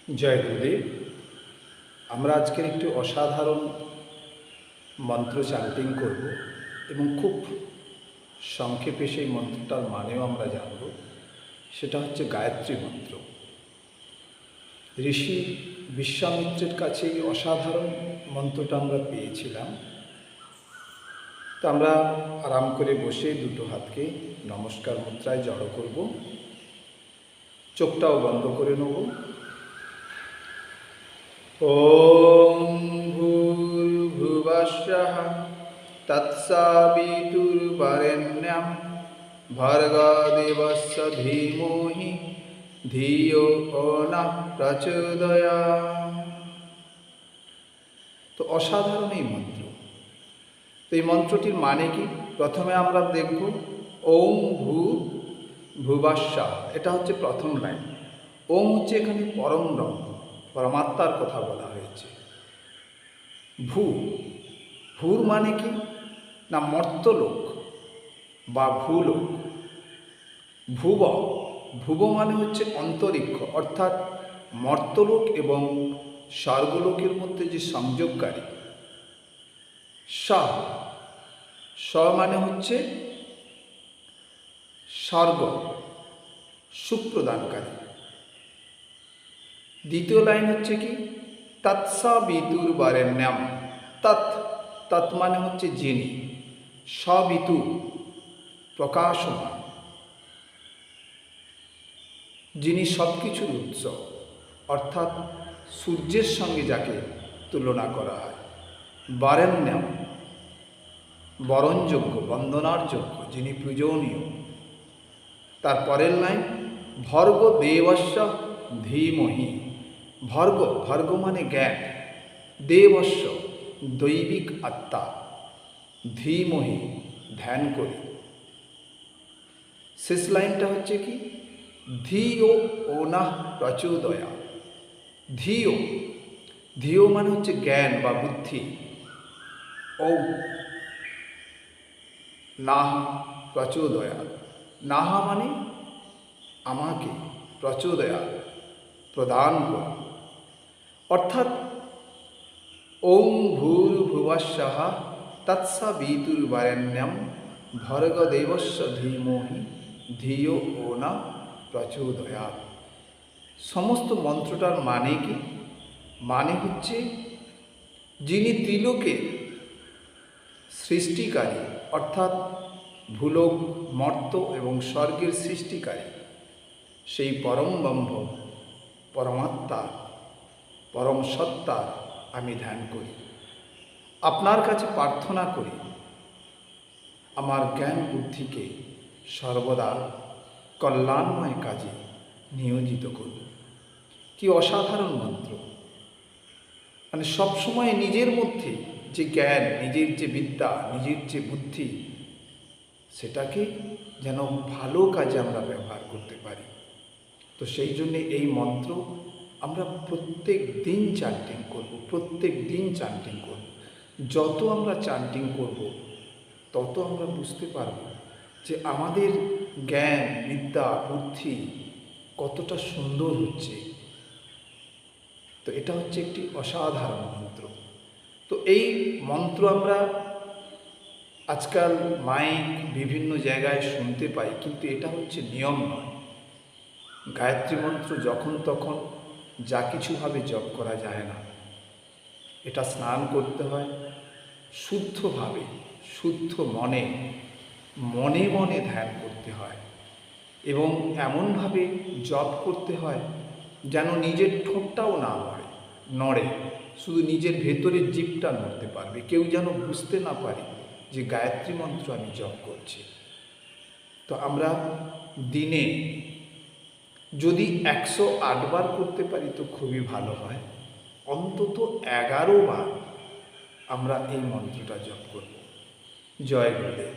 জয় গুরুদেব। আমরা আজকের একটি অসাধারণ মন্ত্র চ্যান্টিং করব এবং খুব সংক্ষেপে সেই মন্ত্রটার মানেও আমরা জানব। সেটা হচ্ছে গায়ত্রী মন্ত্র। ঋষি বিশ্বামিত্রের কাছে এই অসাধারণ মন্ত্রটা আমরা পেয়েছিলাম। তো আমরা আরাম করে বসে দুটো হাতকে নমস্কার মুদ্রায় জড়ো করব, চোখটাও বন্ধ করে নেব। ওম ভূর্ভুবস্সঃ তৎসবিতুর্বরেণ্যং ভর্গদেবস্য ধীমহি ধিয়ো নঃ প্রচোদয়াৎ। তো অসাধারণ এই মন্ত্র। তো এই মন্ত্রটির মানে কি? প্রথমে আমরা দেখব ওম ভূর্ভুবস্সঃ, এটা হচ্ছে প্রথম লাইন। ওম হচ্ছে এখানে পরম ব্রহ্ম, পরমাত্মার কথা বলা হয়েছে। ভূর মানে কি না মর্তলোক বা ভূলোক। ভুব মানে হচ্ছে অন্তরিক্ষ, অর্থাৎ মর্তলোক এবং স্বর্গলোকের মধ্যে যে সংযোগকারী। স মানে হচ্ছে স্বর্গ, সুপ্রদানকারী। দ্বিতীয় লাইন হচ্ছে কি তৎসবিতুর্বরেণ্যং। তৎ মানে হচ্ছে যিনি, সবিতু প্রকাশমান, যিনি সব কিছুর উৎস, অর্থাৎ সূর্যের সঙ্গে যাকে তুলনা করা হয়। বরেণ্যং বরণযোগ্য, বন্দনার যোগ্য, যিনি পূজনীয়। তার পরের লাইন ভর্গ দেবস্য ধীমহি। ভর্গ মানে জ্ঞান, দেবস্য দৈবিক আত্মা, ধীমহি ধ্যান করি। শেষ লাইনটা হচ্ছে কি ধিয়ো নঃ প্রচোদয়াৎ। ধিয়ো মানে হচ্ছে জ্ঞান বা বুদ্ধি। ও নাহ প্রচোদয়াৎ। নাহা মানে আমাকে, প্রচোদয়াৎ প্রদান কর। অর্থাৎ ওম ভূর্ভুবস্সঃ তৎসবিতুর্বরেণ্যং ভর্গদেবস্য ধীমহি ধিয়ো নঃ প্রচোদয়াৎ। সমস্ত মন্ত্রটার মানে কি? মানে হচ্ছে যিনি ত্রিলোকের সৃষ্টিকারী, অর্থাৎ ভূলোক, মর্ত এবং স্বর্গের সৃষ্টিকারী, সেই পরম ব্রহ্ম, পরমাত্মা, পরম সত্তার আমি ধ্যান করি। আপনার কাছে প্রার্থনা করি আমার জ্ঞান বুদ্ধিকে সর্বদা কল্যাণময় কাজে নিয়োজিত করুন। কি অসাধারণ মন্ত্র! মানে সবসময় নিজের মধ্যে যে জ্ঞান, নিজের যে বিদ্যা, নিজের যে বুদ্ধি, সেটাকে যেন ভালো কাজে আমরা ব্যবহার করতে পারি। তো সেই জন্যে এই মন্ত্র আমরা প্রত্যেক দিন চ্যান্টিং করব। যত আমরা চ্যান্টিং করব তত আমরা বুঝতে পারব যে আমাদের জ্ঞান, বিদ্যা, বুদ্ধি কতটা সুন্দর হচ্ছে। তো এটা হচ্ছে একটি অসাধারণ মন্ত্র। তো এই মন্ত্র আমরা আজকাল মাইক বিভিন্ন জায়গায় শুনতে পাই, কিন্তু এটা হচ্ছে নিয়ম নয়। গায়ত্রী মন্ত্র যখন তখন যা কিছুভাবে জপ করা যায় না। এটা স্নান করতে হয় শুদ্ধভাবে, শুদ্ধ মনে মনে ধ্যান করতে হয় এবং এমনভাবে জপ করতে হয় যেন নিজের ঠোঁটটাও না নড়ে, শুধু নিজের ভেতরের জীবটা নড়তে পারবে। কেউ যেন বুঝতে না পারে যে গায়ত্রী মন্ত্র আমি জপ করছি। তো আমরা দিনে যদি 108 বার করতে পারি তো খুবই ভালো হয়। অন্তত 11 বার আমরা এই মন্ত্রটা জপ করব। জয় গুরুদেব।